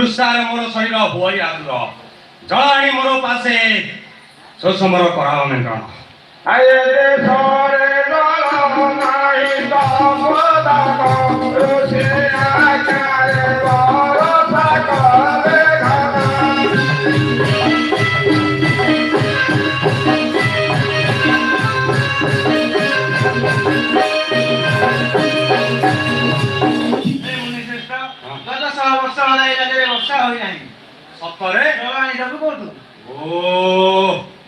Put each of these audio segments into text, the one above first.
ତୃଷ୍ଣାରେ ମୋର ଶରୀର ହୁଅଇ ଆଦୁର ଜଳ ଆଣି ମୋର ପାଶେ ଶୋଷ ମୋର କରାଅ ମେଣ୍ଟଣ ଆଏ ଦେଶରେ ଜଳ ନାହିଁ ତପଦାନ ରୋଷେଇ ଆକାରେ ବରଷା କଲେ ଘନ ସତରେ ଓ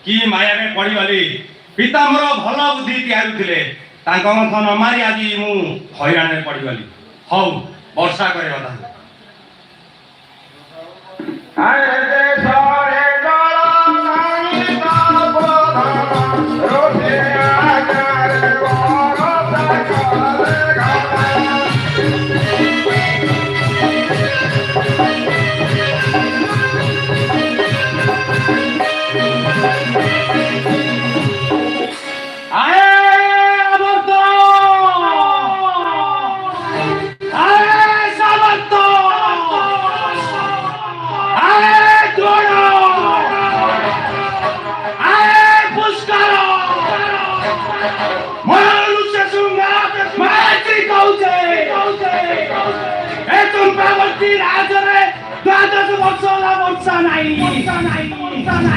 କି ମାୟାରେ ପଡ଼ିଗଲି ପିତା ମୋର ଭଲ ବୁଦ୍ଧି ତିଆରୁଥିଲେ ତାଙ୍କ ମଥ ନ ମାରି ଆଜି ମୁଁ ହଇରାଣରେ ପଡ଼ିଗଲି ହଉ ବର୍ଷା କରିବା ତାହେଲେ ଆଏ ଦେଶରେ ଜଳ ନାହିଁ ତପଦାନ ରୋଷେଇ ଆକାରେ ବରଷା କଲେ ଘନ ବର୍ଷା ନାହିଁ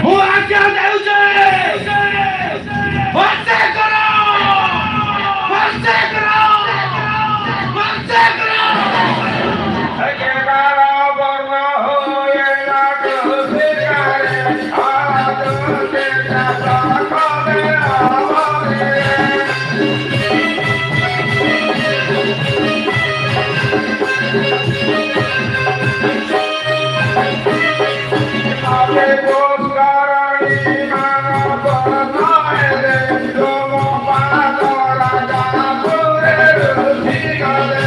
ମୁଁ ଆଜ୍ଞା ଦେଉଛି ବର୍ଷା କର ବର୍ଷା କର ବର୍ଷା କର ବର୍ଣ୍ଣ ହୋଏ ନାଗରିକାରେ ଆଦେ କଲେ আমরে আগে পুষ্করণী মানব নয়রে লোম পাদরা গাপুরে রুধি গলে